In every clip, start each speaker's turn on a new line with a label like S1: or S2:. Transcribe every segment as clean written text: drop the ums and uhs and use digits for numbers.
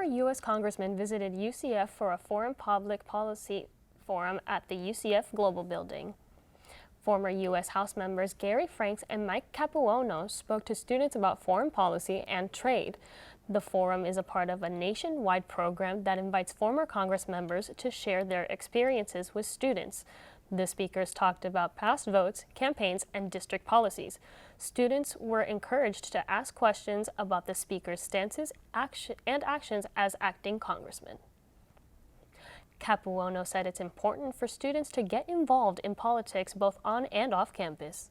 S1: U.S. congressmen visited UCF for a foreign public policy forum at the UCF Global Building. Former U.S. House members Gary Franks and Mike Capuano spoke to students about foreign policy and trade. The forum is a part of a nationwide program that invites former Congress members to share their experiences with students. The speakers talked about past votes, campaigns, and district policies. Students were encouraged to ask questions about the speakers' stances and actions as acting congressmen. Capuano said it's important for students to get involved in politics both on and off campus.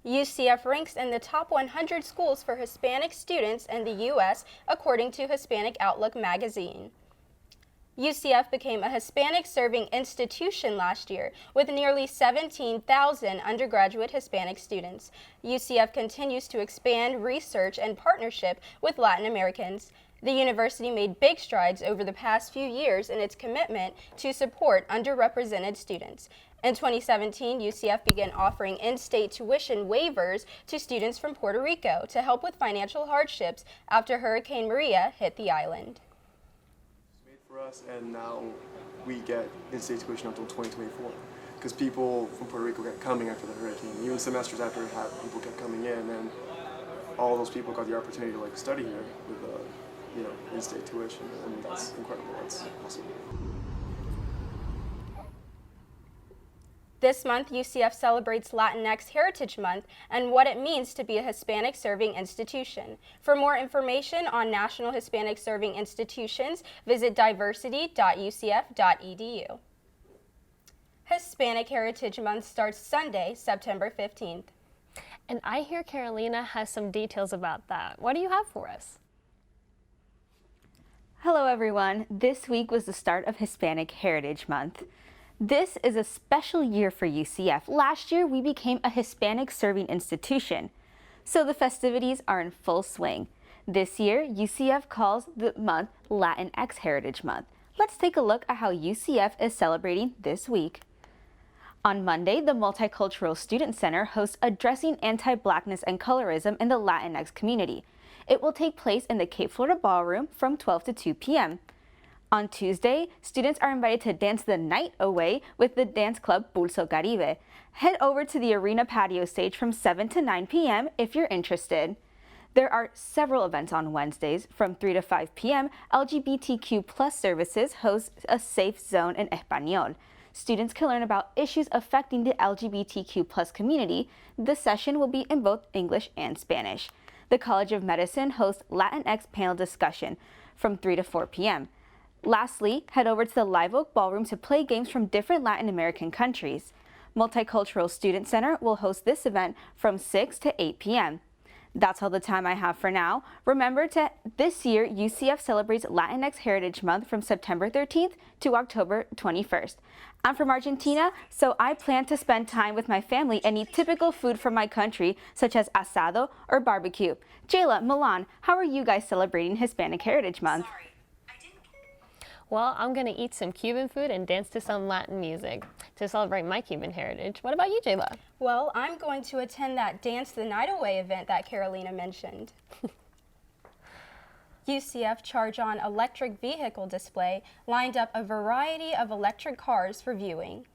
S2: UCF ranks in the top 100 schools for Hispanic students in the U.S. according to Hispanic Outlook magazine. UCF became a Hispanic-serving institution last year with nearly 17,000 undergraduate Hispanic students. UCF continues to expand research and partnership with Latin Americans. The university made big strides over the past few years in its commitment to support underrepresented students. In 2017, UCF began offering in-state tuition waivers to students from Puerto Rico to help with financial hardships after Hurricane Maria hit the island.
S3: It's made for us, and now we get in-state tuition until 2024 because people from Puerto Rico kept coming after the hurricane. Even semesters after it happened, people kept coming in, and all those people got the opportunity to study here with in-state tuition, and that's incredible. That's awesome.
S2: This month, UCF celebrates Latinx Heritage Month and what it means to be a Hispanic-serving institution. For more information on National Hispanic-Serving Institutions, visit diversity.ucf.edu. Hispanic Heritage Month starts Sunday, September 15th.
S1: And I hear Carolina has some details about that. What do you have for us?
S4: Hello everyone. This week was the start of Hispanic Heritage Month. This is a special year for UCF. Last year we became a Hispanic serving institution, so the festivities are in full swing. This year UCF calls the month Latinx Heritage Month. Let's take a look at how UCF is celebrating this week. On Monday, the Multicultural Student Center hosts Addressing Anti-Blackness and Colorism in the Latinx Community. It will take place in the Cape Florida Ballroom from 12 to 2 p.m. On Tuesday, students are invited to dance the night away with the dance club Pulso Caribe. Head over to the arena patio stage from 7 to 9 p.m. if you're interested. There are several events on Wednesdays. From 3 to 5 p.m., LGBTQ+ services host a safe zone in Español. Students can learn about issues affecting the LGBTQ+ community. The session will be in both English and Spanish. The College of Medicine hosts Latinx panel discussion from 3 to 4 p.m. Lastly, head over to the Live Oak Ballroom to play games from different Latin American countries. Multicultural Student Center will host this event from 6 to 8 p.m. That's all the time I have for now. Remember, this year, UCF celebrates Latinx Heritage Month from September 13th to October 21st. I'm from Argentina, so I plan to spend time with my family and eat typical food from my country, such as asado or barbecue. Jayla, Milan, how are you guys celebrating Hispanic Heritage Month?
S1: Well, I'm going to eat some Cuban food and dance to some Latin music to celebrate my Cuban heritage. What about you, Jayla?
S2: Well, I'm going to attend that Dance the Night Away event that Carolina mentioned. UCF Charge On electric vehicle display lined up a variety of electric cars for viewing.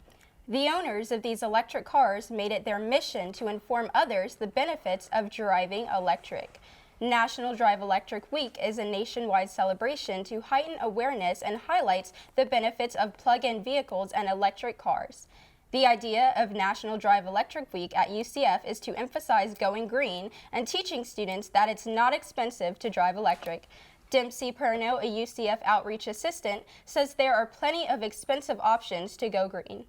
S2: The owners of these electric cars made it their mission to inform others the benefits of driving electric. National Drive Electric Week is a nationwide celebration to heighten awareness and highlights the benefits of plug-in vehicles and electric cars. The idea of National Drive Electric Week at UCF is to emphasize going green and teaching students that it's not expensive to drive electric. Dempsey Perno, a UCF outreach assistant, says there are plenty of expensive options to go green.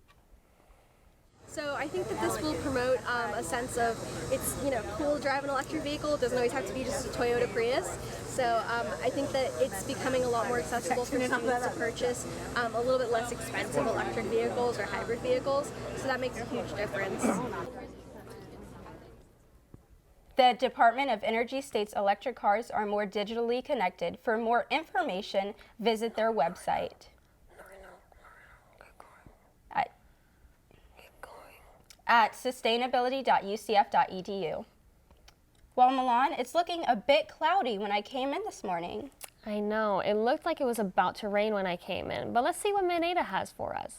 S5: So I think that this will promote a sense of it's cool to drive an electric vehicle. It doesn't always have to be just a Toyota Prius. So I think that it's becoming a lot more accessible for students to purchase a little bit less expensive electric vehicles or hybrid vehicles. So that makes a huge difference.
S2: The Department of Energy states electric cars are more digitally connected. For more information, visit their website at sustainability.ucf.edu. Well, Milan, it's looking a bit cloudy when I came in this morning.
S1: I know, it looked like it was about to rain when I came in, but let's see what Manada has for us.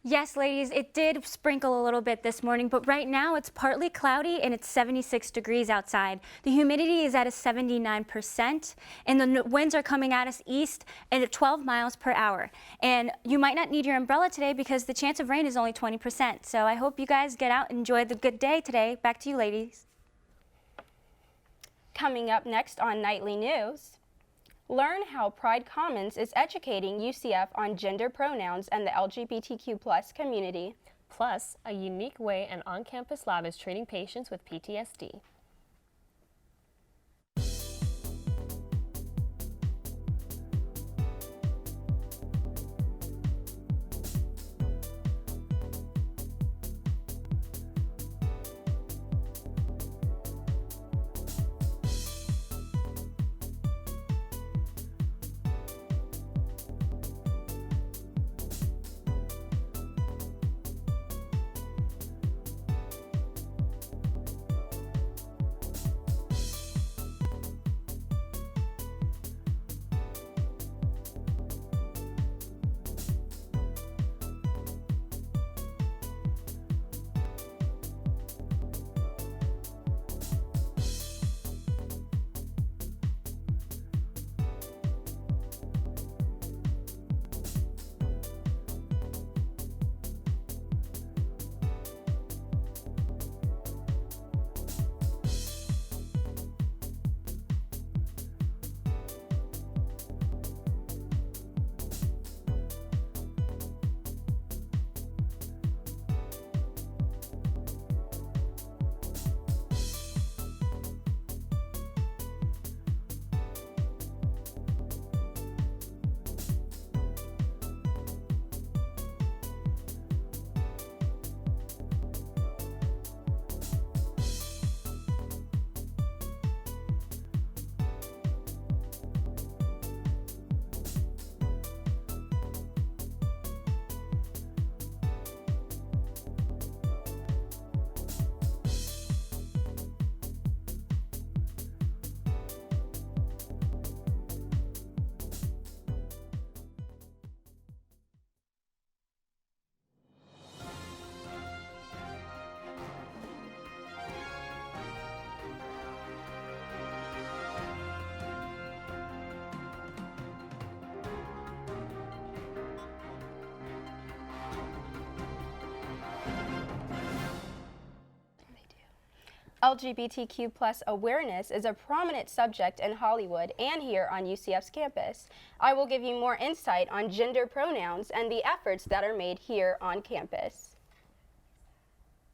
S6: Yes, ladies, it did sprinkle a little bit this morning, but right now it's partly cloudy and it's 76 degrees outside. The humidity is at a 79% and the winds are coming at us east at 12 miles per hour. And you might not need your umbrella today because the chance of rain is only 20%. So I hope you guys get out and enjoy the good day today. Back to you, ladies.
S2: Coming up next on Nightly News, learn how Pride Commons is educating UCF on gender pronouns and the LGBTQ+ community.
S1: Plus, a unique way an on-campus lab is treating patients with PTSD.
S2: LGBTQ+ awareness is a prominent subject in Hollywood and here on UCF's campus. I will give you more insight on gender pronouns and the efforts that are made here on campus.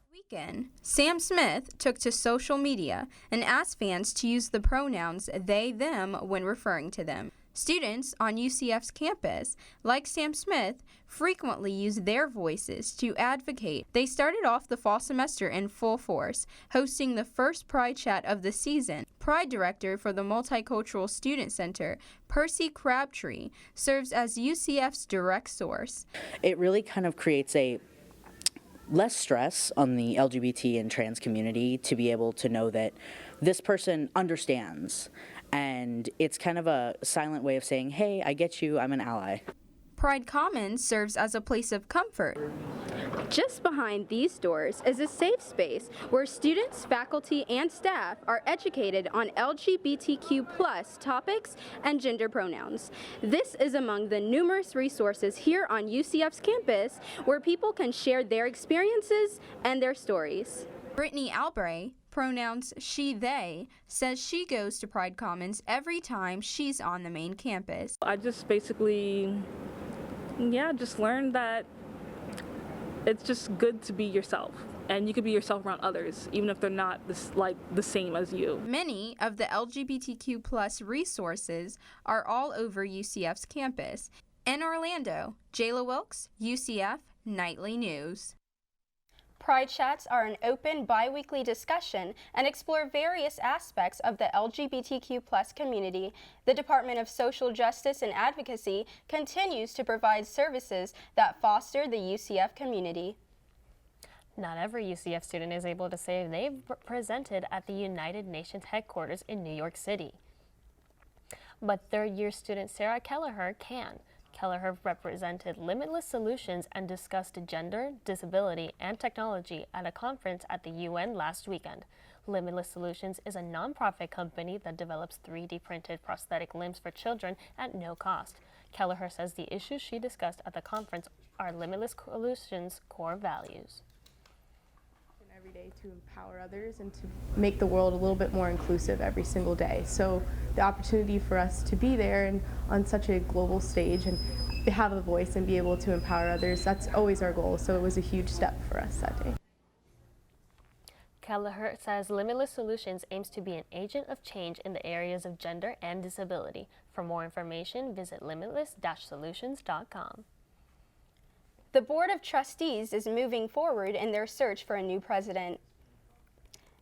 S2: Weekend, Sam Smith took to social media and asked fans to use the pronouns they, them when referring to them. Students on UCF's campus, like Sam Smith, frequently use their voices to advocate. They started off the fall semester in full force, hosting the first Pride Chat of the season. Pride Director for the Multicultural Student Center, Percy Crabtree, serves as UCF's direct source.
S7: It really kind of creates a less stress on the LGBT and trans community to be able to know that this person understands. And it's kind of a silent way of saying, hey, I get you, I'm an ally.
S2: Pride Commons serves as a place of comfort. Just behind these doors is a safe space where students, faculty, and staff are educated on LGBTQ+ topics and gender pronouns. This is among the numerous resources here on UCF's campus where people can share their experiences and their stories. Brittany Albray, pronouns she, they, says she goes to Pride Commons every time she's on the main campus.
S8: I just basically, just learned that it's just good to be yourself. And you could be yourself around others, even if they're not the same as you.
S2: Many of the LGBTQ+ resources are all over UCF's campus. In Orlando, Jayla Wilkes, UCF Nightly News. Pride Chats are an open, bi-weekly discussion and explore various aspects of the LGBTQ+ community. The Department of Social Justice and Advocacy continues to provide services that foster the UCF community.
S1: Not every UCF student is able to say they've presented at the United Nations headquarters in New York City. but third-year student Sarah Kelleher can. Kelleher represented Limitless Solutions and discussed gender, disability, and technology at a conference at the UN last weekend. Limitless Solutions is a nonprofit company that develops 3D printed prosthetic limbs for children at no cost. Kelleher says the issues she discussed at the conference are Limitless Solutions' core values.
S9: Every day to empower others and to make the world a little bit more inclusive every single day. So the opportunity for us to be there and on such a global stage and have a voice and be able to empower others, that's always our goal. So it was a huge step for us that day.
S1: Kelleher says Limitless Solutions aims to be an agent of change in the areas of gender and disability. For more information, visit limitless-solutions.com.
S2: The Board of Trustees is moving forward in their search for a new president.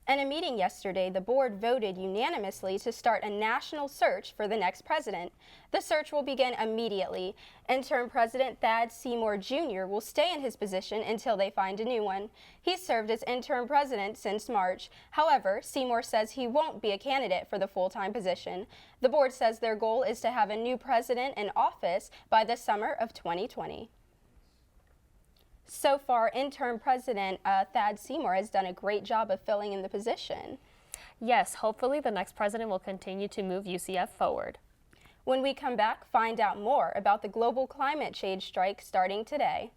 S2: In a meeting yesterday, the board voted unanimously to start a national search for the next president. The search will begin immediately. Interim President Thad Seymour Jr. will stay in his position until they find a new one. He's served as interim president since March. However, Seymour says he won't be a candidate for the full-time position. The board says their goal is to have a new president in office by the summer of 2020. So far, interim president Thad Seymour has done a great job of filling in the position.
S1: Yes, hopefully the next president will continue to move UCF forward.
S2: When we come back, find out more about the global climate change strike starting today.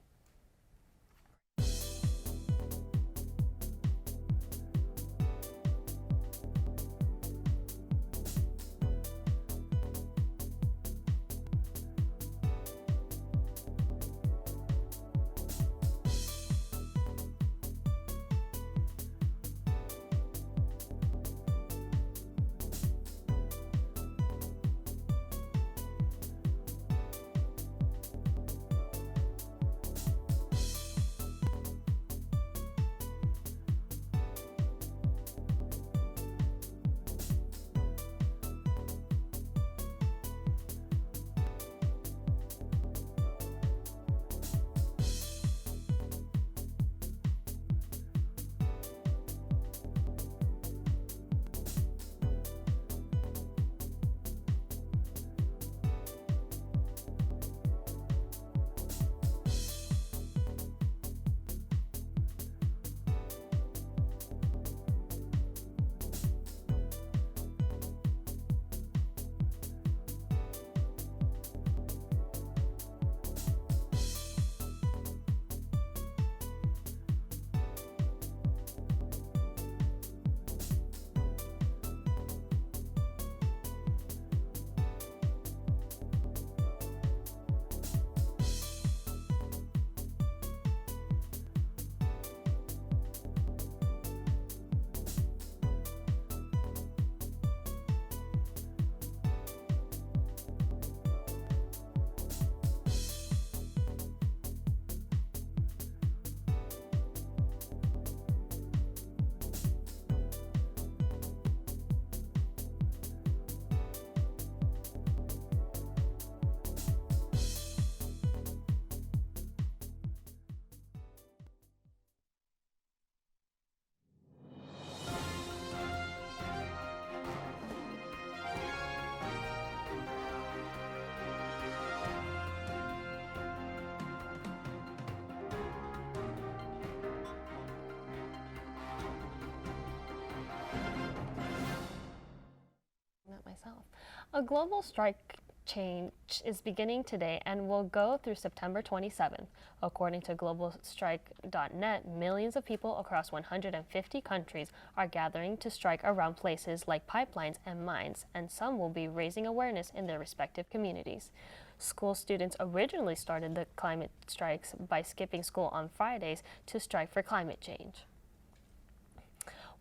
S1: A global strike change is beginning today and will go through September 27th. According to globalstrike.net, millions of people across 150 countries are gathering to strike around places like pipelines and mines, and some will be raising awareness in their respective communities. School students originally started the climate strikes by skipping school on Fridays to strike for climate change.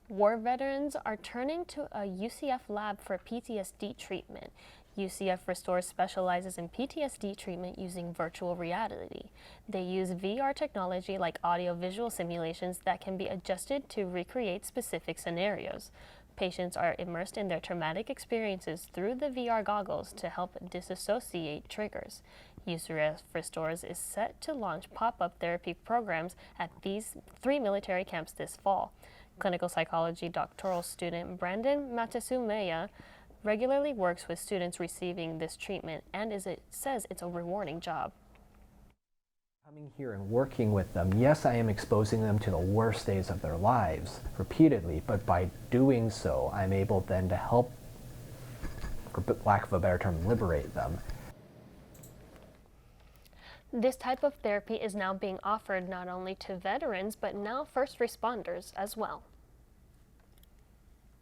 S1: War veterans are turning to a UCF lab for PTSD treatment. UCF Restore specializes in PTSD treatment using virtual reality. They use VR technology like audio-visual simulations that can be adjusted to recreate specific scenarios. Patients are immersed in their traumatic experiences through the VR goggles to help disassociate triggers. UCF Restores is set to launch pop-up therapy programs at these 3 military camps this fall. Clinical psychology doctoral student Brandon Matasumeya regularly works with students receiving this treatment and says it's a rewarding job.
S10: Coming here and working with them, yes, I am exposing them to the worst days of their lives repeatedly, but by doing so, I'm able then to help, for lack of a better term, liberate them.
S1: This type of therapy is now being offered not only to veterans, but now first responders as well.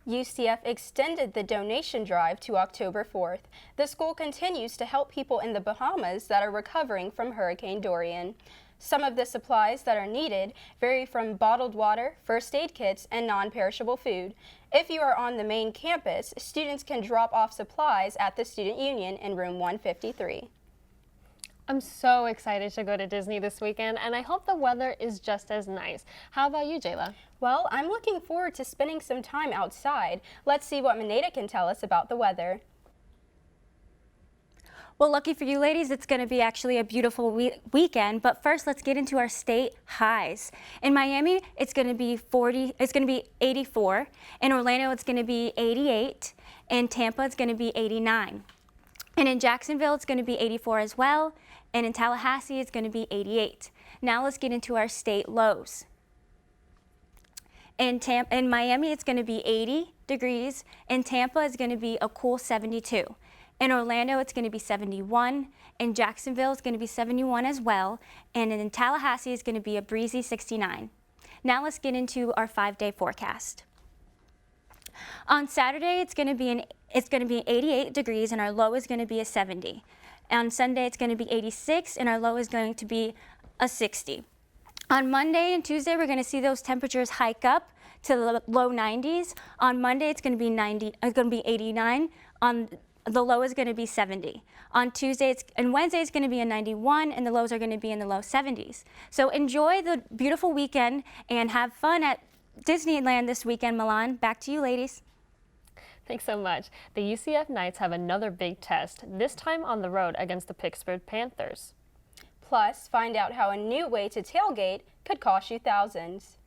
S2: UCF extended the donation drive to October 4th. The school continues to help people in the Bahamas that are recovering from Hurricane Dorian. Some of the supplies that are needed vary from bottled water, first aid kits, and non-perishable food. If you are on the main campus, students can drop off supplies at the Student Union in room 153.
S1: I'm so excited to go to Disney this weekend, and I hope the weather is just as nice. How about you, Jayla?
S2: Well, I'm looking forward to spending some time outside. Let's see what Maneta can tell us about the weather.
S6: Well, lucky for you ladies, it's going to be actually a beautiful weekend, but first let's get into our state highs. In Miami, it's going to be 84. In Orlando, it's going to be 88. In Tampa, it's going to be 89. And in Jacksonville, it's going to be 84 as well. And in Tallahassee, it's going to be 88. Now let's get into our state lows. In Miami, it's going to be 80 degrees. In Tampa, it's going to be a cool 72. In Orlando, it's going to be 71. In Jacksonville, it's going to be 71 as well. And in Tallahassee, it's going to be a breezy 69. Now let's get into our 5-day forecast. On Saturday, it's going to be 88 degrees, and our low is going to be a 70. On Sunday, it's going to be 86, and our low is going to be a 60. On Monday and Tuesday, we're going to see those temperatures hike up to the low 90s. On Monday, it's going to be 89. On the low is going to be 70. On Tuesday and Wednesday, it's going to be a 91, and the lows are going to be in the low 70s. So enjoy the beautiful weekend and have fun at Disneyland this weekend. Milan, back to you, ladies.
S1: Thanks so much. The UCF Knights have another big test, this time on the road against the Pittsburgh Panthers.
S2: Plus, find out how a new way to tailgate could cost you thousands.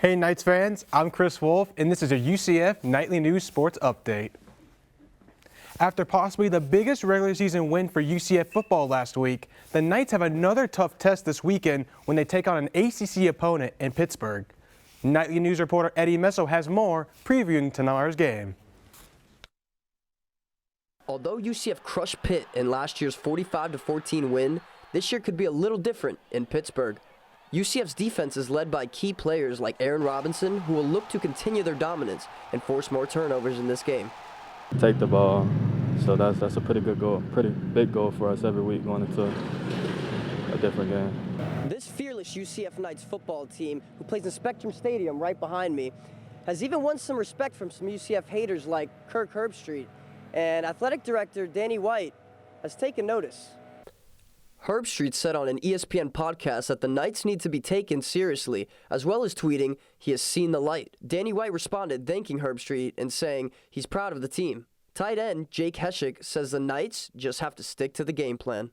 S11: Hey Knights fans, I'm Chris Wolf, and this is a UCF Nightly News Sports Update. After possibly the biggest regular season win for UCF football last week, the Knights have another tough test this weekend when they take on an ACC opponent in Pittsburgh. Nightly News reporter Eddie Messo has more, previewing tomorrow's game.
S12: Although UCF crushed Pitt in last year's 45-14 win, this year could be a little different in Pittsburgh. UCF's defense is led by key players like Aaron Robinson, who will look to continue their dominance and force more turnovers in this game.
S13: Take the ball, so that's a pretty good goal, pretty big goal for us every week going into a different game.
S12: This fearless UCF Knights football team, who plays in Spectrum Stadium right behind me, has even won some respect from some UCF haters like Kirk Herbstreit, and athletic director Danny White has taken notice. Herbstreit said on an ESPN podcast that the Knights need to be taken seriously, as well as tweeting he has seen the light. Danny White responded thanking Herbstreit and saying he's proud of the team. Tight end Jake Heshik says the Knights just have to stick to the game plan.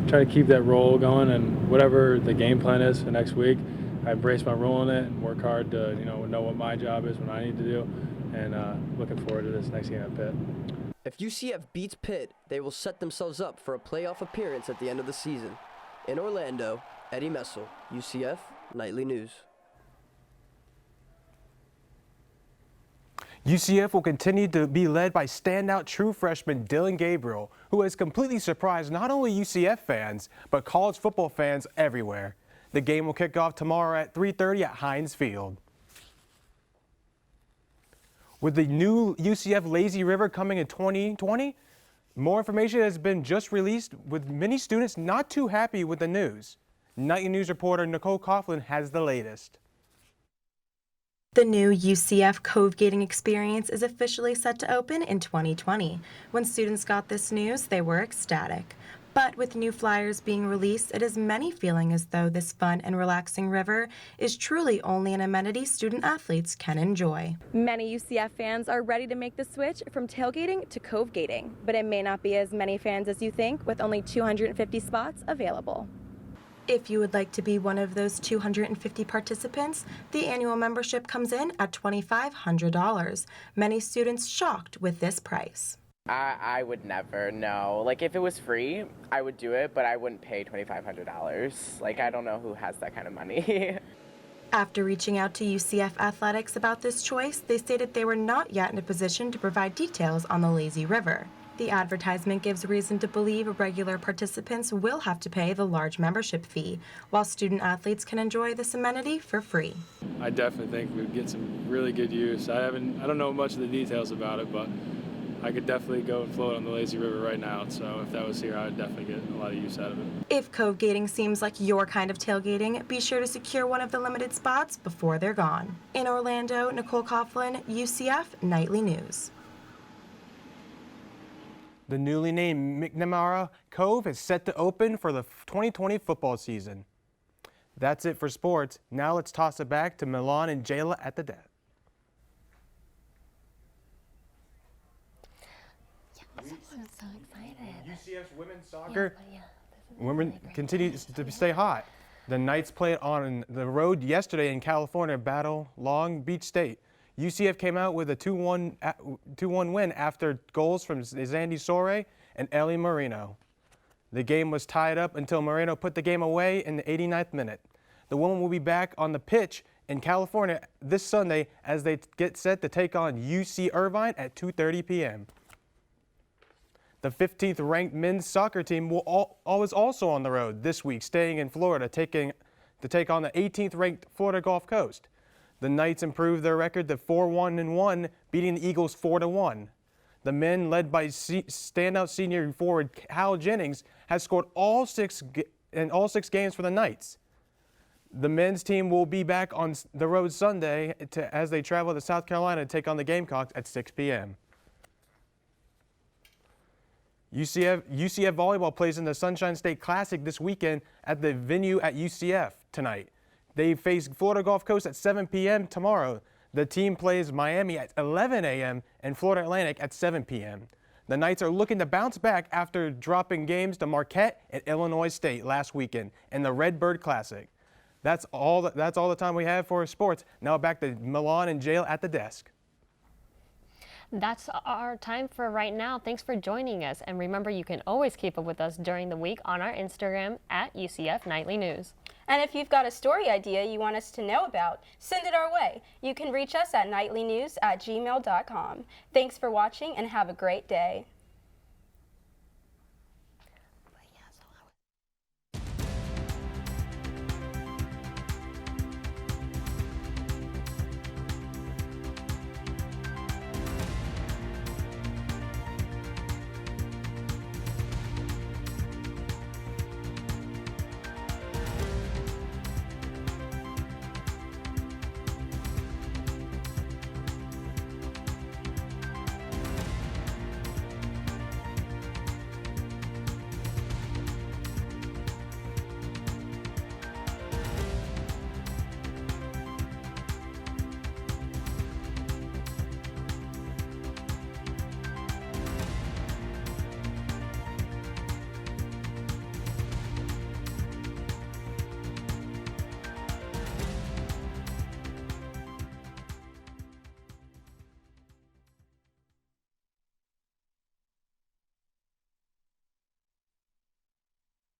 S13: Try to keep that roll going, and whatever the game plan is for next week, I embrace my role in it and work hard to know what my job is, what I need to do, and looking forward to this next game at Pitt.
S12: If UCF beats Pitt, they will set themselves up for a playoff appearance at the end of the season. In Orlando, Eddie Messel, UCF Nightly News.
S11: UCF will continue to be led by standout true freshman Dylan Gabriel, who has completely surprised not only UCF fans, but college football fans everywhere. The game will kick off tomorrow at 3:30 at Heinz Field. With the new UCF Lazy River coming in 2020, more information has been just released, with many students not too happy with the news. Nightly News reporter Nicole Coughlin has the latest.
S14: The new UCF Cove Gating experience is officially set to open in 2020. When students got this news, they were ecstatic. But with new flyers being released, it has many feeling as though this fun and relaxing river is truly only an amenity student athletes can enjoy.
S15: Many UCF fans are ready to make the switch from tailgating to cove gating, but it may not be as many fans as you think, with only 250 spots available.
S14: If you would like to be one of those 250 participants, the annual membership comes in at $2,500. Many students shocked with this price.
S16: I would never, no. Like, if it was free, I would do it, but I wouldn't pay $2,500. Like, I don't know who has that kind of money.
S14: After reaching out to UCF Athletics about this choice, they stated they were not yet in a position to provide details on the lazy river. The advertisement gives reason to believe regular participants will have to pay the large membership fee, while student athletes can enjoy this amenity for free.
S13: I definitely think we'd get some really good use. I don't know much of the details about it, but I could definitely go and float on the lazy river right now, so if that was here, I would definitely get a lot of use out of it.
S14: If cove gating seems like your kind of tailgating, be sure to secure one of the limited spots before they're gone. In Orlando, Nicole Coughlin, UCF Nightly News.
S11: The newly named McNamara Cove is set to open for the 2020 football season. That's it for sports. Now let's toss it back to Milan and Jayla at the desk.
S1: I'm so excited.
S11: UCF's women's soccer women continue to stay hot. The Knights played on the road yesterday in California, battle Long Beach State. UCF came out with a 2-1 win after goals from Zandy Sore and Ellie Marino. The game was tied up until Marino put the game away in the 89th minute. The women will be back on the pitch in California this Sunday as they get set to take on UC Irvine at 2:30 p.m. The 15th ranked men's soccer team was also on the road this week, staying in Florida, to take on the 18th ranked Florida Gulf Coast. The Knights improved their record to 4-1-1, beating the Eagles 4-1. The men, led by standout senior forward Hal Jennings, has scored all six games for the Knights. The men's team will be back on the road Sunday as they travel to South Carolina to take on the Gamecocks at 6 p.m. UCF volleyball plays in the Sunshine State Classic this weekend at the venue at UCF tonight. They face Florida Gulf Coast at 7 p.m. tomorrow. The team plays Miami at 11 a.m. and Florida Atlantic at 7 p.m. The Knights are looking to bounce back after dropping games to Marquette and Illinois State last weekend in the Redbird Classic. That's all the time we have for sports. Now back to Milan and Jail at the desk.
S1: That's our time for right now. Thanks for joining us. And remember, you can always keep up with us during the week on our Instagram at UCF Nightly News.
S2: And if you've got a story idea you want us to know about, send it our way. You can reach us at nightlynews@gmail.com. Thanks for watching and have a great day.